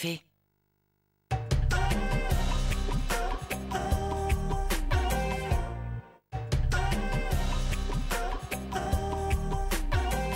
café.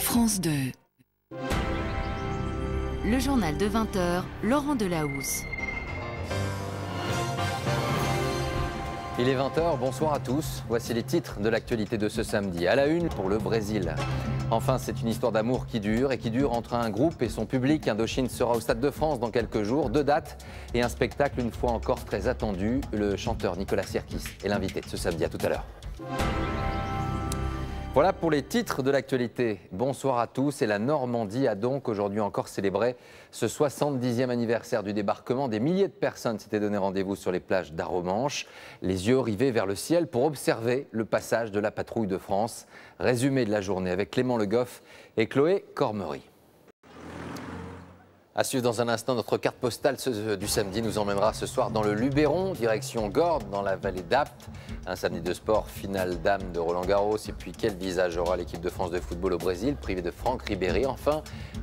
France 2. Le journal de 20h, Laurent Delahousse. Il est 20h, bonsoir à tous. Voici les titres de l'actualité de ce samedi. À la une pour le Brésil. Enfin, c'est une histoire d'amour qui dure entre un groupe et son public. Indochine sera au Stade de France dans quelques jours. 2 dates et un spectacle une fois encore très attendu. Le chanteur Nicolas Sirkis est l'invité de ce samedi. À tout à l'heure. Voilà pour les titres de l'actualité. Bonsoir à tous. Et la Normandie a donc aujourd'hui encore célébré ce 70e anniversaire du débarquement. Des milliers de personnes s'étaient donné rendez-vous sur les plages d'Arromanches, les yeux rivés vers le ciel pour observer le passage de la patrouille de France. Résumé de la journée avec Clément Le Goff et Chloé Cormery. À suivre dans un instant, notre carte postale du samedi nous emmènera ce soir dans le Luberon, direction Gordes, dans la vallée d'Apt. Un samedi de sport, finale dames de Roland-Garros. Et puis quel visage aura l'équipe de France de football au Brésil, privée de Franck Ribéry. Enfin,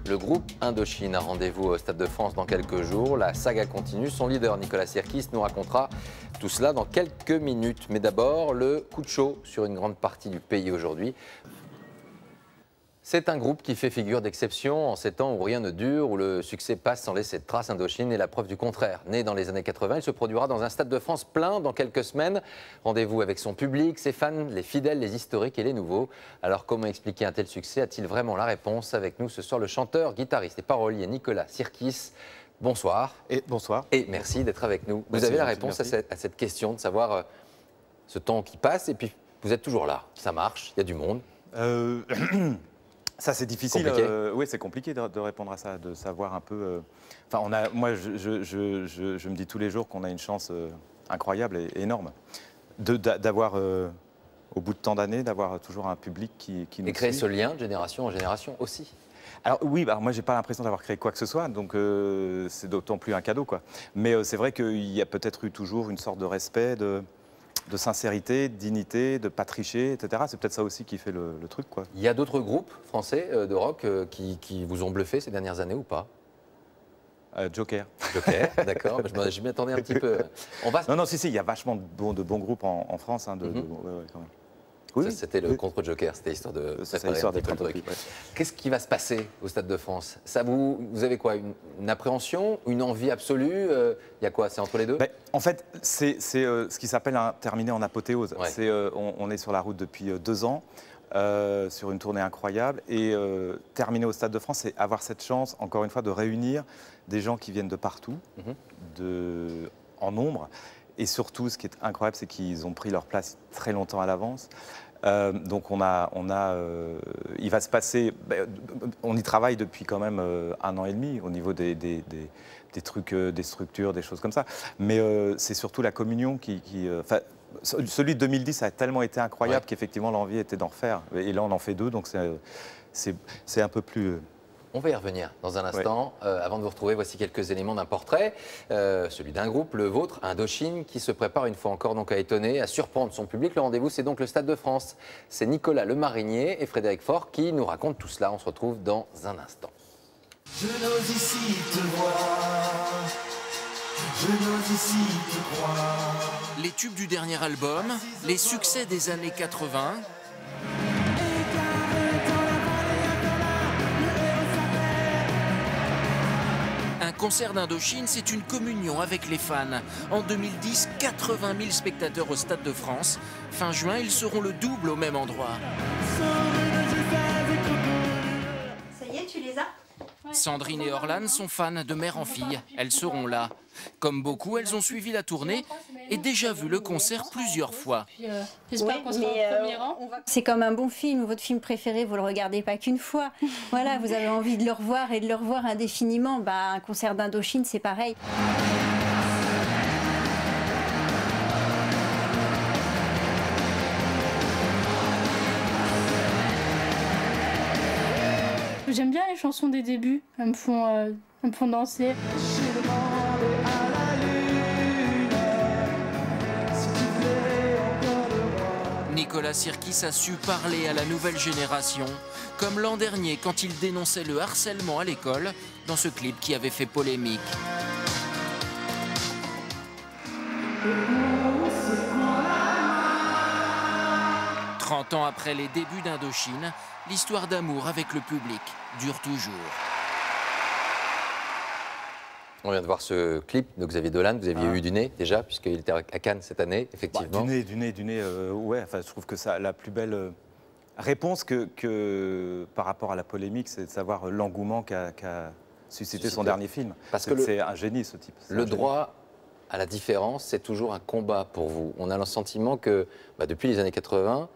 le groupe Indochine a rendez-vous au Stade de France dans quelques jours. La saga continue. Son leader, Nicolas Sirkis, nous racontera tout cela dans quelques minutes. Mais d'abord, le coup de chaud sur une grande partie du pays aujourd'hui. C'est un groupe qui fait figure d'exception en ces temps où rien ne dure, où le succès passe sans laisser de traces. Indochine est la preuve du contraire. Né dans les années 80, il se produira dans un Stade de France plein dans quelques semaines. Rendez-vous avec son public, ses fans, les fidèles, les historiques et les nouveaux. Alors comment expliquer un tel succès? A-t-il vraiment la réponse? Avec nous ce soir le chanteur, guitariste et parolier Nicolas Sirkis. Bonsoir. Et bonsoir. Et merci d'être avec nous. Vous avez la réponse à cette question de savoir ce temps qui passe et puis vous êtes toujours là. Ça marche, il y a du monde. Ça, c'est difficile. Oui, c'est compliqué de répondre à ça, de savoir un peu. Enfin, moi, je me dis tous les jours qu'on a une chance incroyable et énorme d'avoir, au bout de tant d'années, d'avoir toujours un public qui nous et créer suit. ce lien de génération en génération aussi. Alors oui, moi, j'ai pas l'impression d'avoir créé quoi que ce soit, donc c'est d'autant plus un cadeau, quoi. Mais c'est vrai qu'il y a peut-être eu toujours une sorte de respect, de sincérité, de dignité, de pas tricher, etc. C'est peut-être ça aussi qui fait le truc, quoi. Il y a d'autres groupes français de rock qui vous ont bluffé ces dernières années ou pas? Joker. Joker, d'accord. Je m'y attendais un petit peu. Non, si, il y a vachement de bons groupes en France. Hein, ouais, quand même. Oui, c'était le contre-Joker, c'était histoire de préparer d'être un truc. Ouais. Qu'est-ce qui va se passer au Stade de France? Ça vous avez quoi, une appréhension, une envie absolue? Il y a quoi? C'est entre les deux? En fait, c'est ce qui s'appelle terminer en apothéose. Ouais. On est sur la route depuis 2 ans, sur une tournée incroyable. Et terminer au Stade de France, c'est avoir cette chance, encore une fois, de réunir des gens qui viennent de partout, en nombre. Et surtout, ce qui est incroyable, c'est qu'ils ont pris leur place très longtemps à l'avance. Donc il va se passer, on y travaille depuis quand même 1 an et demi au niveau des trucs, des structures, des choses comme ça. Mais c'est surtout la communion celui de 2010 a tellement été incroyable qu'effectivement l'envie était d'en refaire. Et là on en fait 2, donc c'est un peu plus... On va y revenir dans un instant. Ouais. Avant de vous retrouver, voici quelques éléments d'un portrait. Celui d'un groupe, le vôtre, Indochine, qui se prépare une fois encore donc à étonner, à surprendre son public. Le rendez-vous, c'est donc le Stade de France. C'est Nicolas Le Marinier et Frédéric Faure qui nous racontent tout cela. On se retrouve dans un instant. Je n'ose ici te voir, je n'ose ici te croire. Les tubes du dernier album, les succès des années 80... Un concert d'Indochine, c'est une communion avec les fans. En 2010, 80 000 spectateurs au Stade de France. Fin juin, ils seront le double au même endroit. Ça y est, tu les as? Sandrine et Orlane sont fans de mère en fille. Elles seront là. Comme beaucoup, elles ont suivi la tournée et déjà vu le concert plusieurs fois. J'espère qu'on sera au premier rang. C'est comme un bon film. Votre film préféré, vous le regardez pas qu'une fois. Voilà, vous avez envie de le revoir et de le revoir indéfiniment. Un concert d'Indochine, c'est pareil. J'aime bien les chansons des débuts, elles me font danser. Nicolas Sirkis a su parler à la nouvelle génération, comme l'an dernier quand il dénonçait le harcèlement à l'école dans ce clip qui avait fait polémique. 30 ans après les débuts d'Indochine, l'histoire d'amour avec le public dure toujours. On vient de voir ce clip de Xavier Dolan. Vous aviez eu du nez déjà, puisqu'il était à Cannes cette année, effectivement. Du nez, ouais. Enfin, je trouve que ça, la plus belle réponse que par rapport à la polémique, c'est de savoir l'engouement qu'a suscité son dernier film. Parce que c'est un génie, ce type. Le droit à la différence, c'est toujours un combat pour vous. On a le sentiment que depuis les années 80,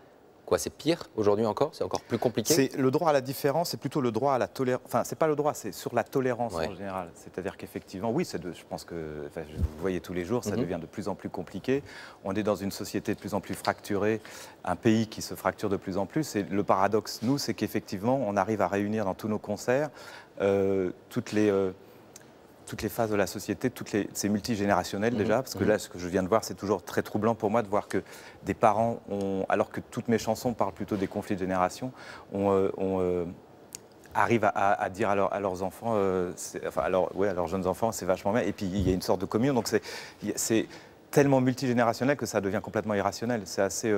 quoi, c'est pire aujourd'hui encore? C'est encore plus compliqué? C'est le droit à la différence, c'est plutôt le droit à la tolérance. Enfin, c'est pas le droit, c'est sur la tolérance en général. C'est-à-dire qu'effectivement, oui, je pense que, vous voyez tous les jours, ça devient de plus en plus compliqué. On est dans une société de plus en plus fracturée, un pays qui se fracture de plus en plus. Et le paradoxe, nous, c'est qu'effectivement, on arrive à réunir dans tous nos concerts toutes les phases de la société, c'est multigénérationnel déjà, parce que là, ce que je viens de voir, c'est toujours très troublant pour moi de voir que des parents, alors que toutes mes chansons parlent plutôt des conflits de génération, arrivent à dire à leurs enfants, à leurs jeunes enfants, c'est vachement bien. Et puis il y a une sorte de communion, donc c'est tellement multigénérationnel que ça devient complètement irrationnel. C'est assez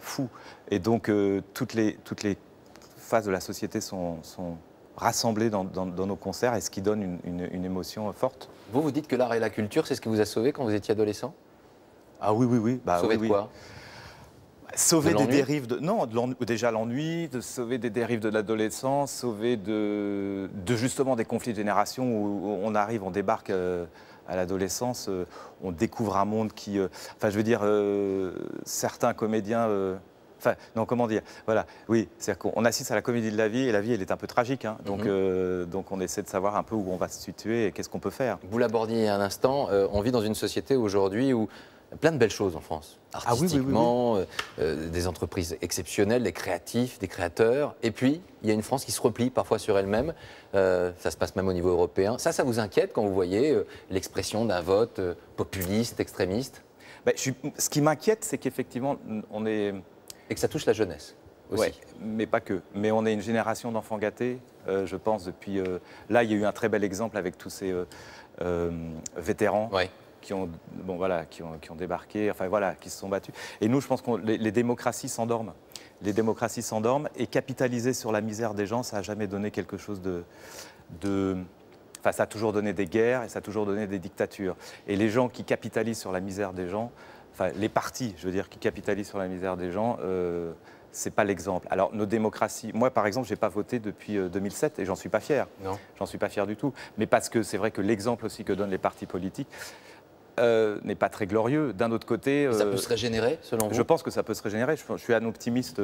fou. Et donc toutes les phases de la société sont rassemblés dans nos concerts, et ce qui donne une émotion forte. Vous dites que l'art et la culture, c'est ce qui vous a sauvé quand vous étiez adolescent? Ah oui. Sauvé de quoi? Sauver des dérives déjà l'ennui, de sauver des dérives de l'adolescence, sauver justement des conflits de génération où on arrive, on débarque à l'adolescence, on découvre un monde qui... je veux dire, certains comédiens... comment dire? Voilà, oui, c'est-à-dire qu'on assiste à la comédie de la vie, et la vie, elle est un peu tragique. Hein, donc on essaie de savoir un peu où on va se situer et qu'est-ce qu'on peut faire. Vous l'abordiez un instant, on vit dans une société aujourd'hui où il y a plein de belles choses en France. Artistiquement, des entreprises exceptionnelles, des créatifs, des créateurs. Et puis, il y a une France qui se replie parfois sur elle-même. Ça se passe même au niveau européen. Ça vous inquiète quand vous voyez l'expression d'un vote populiste, extrémiste? Ce qui m'inquiète, c'est qu'effectivement, on est... Et que ça touche la jeunesse aussi. Oui, mais pas que. Mais on est une génération d'enfants gâtés, je pense, depuis... là, il y a eu un très bel exemple avec tous ces vétérans qui ont débarqué, qui se sont battus. Et nous, je pense que les démocraties s'endorment. Les démocraties s'endorment, et capitaliser sur la misère des gens, ça n'a jamais donné quelque chose ça a toujours donné des guerres, et ça a toujours donné des dictatures. Et les gens qui capitalisent sur la misère des gens... les partis, je veux dire, qui capitalisent sur la misère des gens, c'est pas l'exemple. Alors, nos démocraties... Moi, par exemple, je n'ai pas voté depuis 2007, et j'en suis pas fier. Non. J'en suis pas fier du tout. Mais parce que c'est vrai que l'exemple aussi que donnent les partis politiques n'est pas très glorieux. D'un autre côté... ça peut se régénérer, selon vous? Je pense que ça peut se régénérer. Je suis un optimiste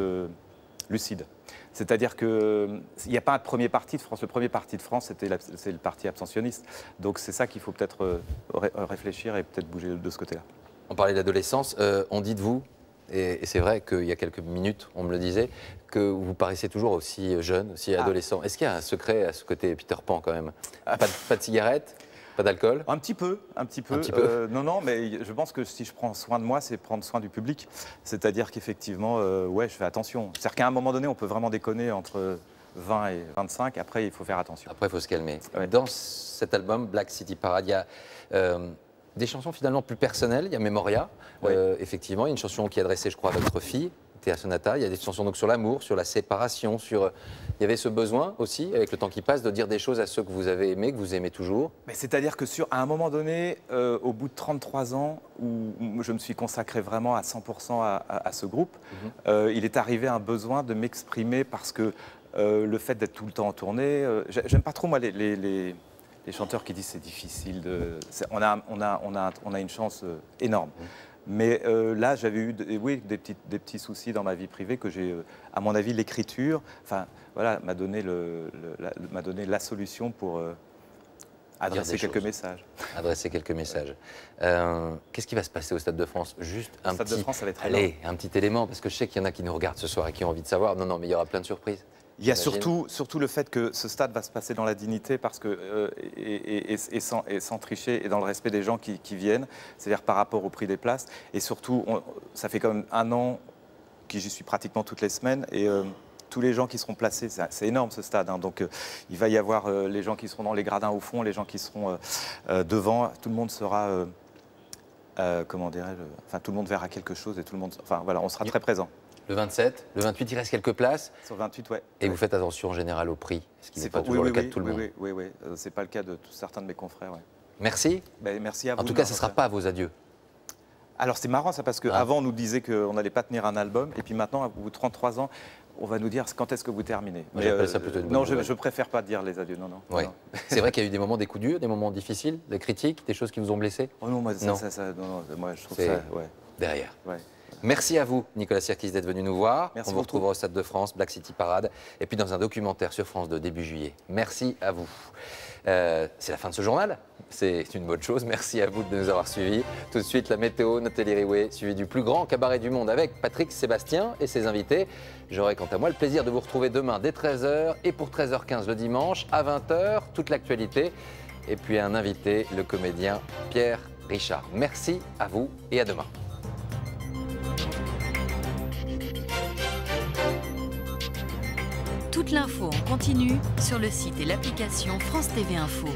lucide. C'est-à-dire qu'il n'y a pas un premier parti de France. Le premier parti de France, c'est le parti abstentionniste. Donc, c'est ça qu'il faut peut-être réfléchir et peut-être bouger de ce côté-là. On parlait d'adolescence, on dit de vous, et c'est vrai qu'il y a quelques minutes, on me le disait, que vous paraissez toujours aussi jeune, aussi adolescent. Est-ce qu'il y a un secret à ce côté Peter Pan quand même? Pas de cigarette? Pas d'alcool? Un petit peu. Non, mais je pense que si je prends soin de moi, c'est prendre soin du public. C'est-à-dire qu'effectivement, je fais attention. C'est-à-dire qu'à un moment donné, on peut vraiment déconner entre 20 et 25. Après, il faut faire attention. Après, il faut se calmer. Ouais. Dans cet album, Black City Parade, il y a des chansons finalement plus personnelles. Il y a Memoria, effectivement. Il y a une chanson qui est adressée, je crois, à votre fille, Théa Sonata. Il y a des chansons donc sur l'amour, sur la séparation, sur... Il y avait ce besoin aussi, avec le temps qui passe, de dire des choses à ceux que vous avez aimés, que vous aimez toujours. C'est-à-dire que à un moment donné, au bout de 33 ans, où je me suis consacré vraiment à 100% à ce groupe, il est arrivé un besoin de m'exprimer, parce que le fait d'être tout le temps en tournée, j'aime pas trop moi les chanteurs qui disent c'est difficile. On a une chance énorme. Mais là, j'avais eu des petits soucis dans ma vie privée que j'ai, à mon avis, l'écriture, m'a donné la solution pour adresser quelques messages. Adresser quelques messages. Qu'est-ce qui va se passer au Stade de France? Juste un Stade de France, ça va être un petit élément, parce que je sais qu'il y en a qui nous regardent ce soir et qui ont envie de savoir. Non, mais il y aura plein de surprises. Il y a surtout le fait que ce stade va se passer dans la dignité, parce que, et sans tricher, et dans le respect des gens qui viennent, c'est-à-dire par rapport au prix des places. Et surtout, ça fait quand même 1 an que j'y suis pratiquement toutes les semaines, et tous les gens qui seront placés, c'est énorme ce stade, hein, donc il va y avoir les gens qui seront dans les gradins au fond, les gens qui seront devant, tout le monde sera comment dirais-je, enfin tout le monde verra quelque chose et tout le monde, enfin voilà, on sera très présent. Le 27, le 28, il reste quelques places. Sur 28, ouais. Et vous faites attention en général au prix, ce qui n'est pas toujours le cas de tout le monde. Oui. C'est pas le cas de certains de mes confrères. Ouais. Merci. Ben, merci à vous. En tout cas, ce ne sera pas à vos adieux. Alors c'est marrant ça, parce qu'avant on nous disait qu'on n'allait pas tenir un album, et puis maintenant, au bout de 33 ans, on va nous dire quand est-ce que vous terminez. Mais ça plutôt une bonne non, nouvelle. je préfère pas dire les adieux, non. Ouais. C'est vrai qu'il y a eu des moments, des coups durs, des moments difficiles, des critiques, des choses qui vous ont blessé. Oh non, moi, moi je trouve ça... Ouais. Derrière. Ouais. Merci à vous, Nicolas Sirkis, d'être venu nous voir. Merci On vous retrouvera au Stade de France, Black City Parade, et puis dans un documentaire sur France 2 début juillet. Merci à vous. C'est la fin de ce journal, c'est une bonne chose. Merci à vous de nous avoir suivis. Tout de suite, la météo, Nathalie Riouet, suivi du plus grand cabaret du monde avec Patrick Sébastien et ses invités. J'aurai quant à moi le plaisir de vous retrouver demain dès 13h et pour 13h15 le dimanche à 20h, toute l'actualité. Et puis un invité, le comédien Pierre Richard. Merci à vous et à demain. Toute l'info en continu sur le site et l'application France TV Info.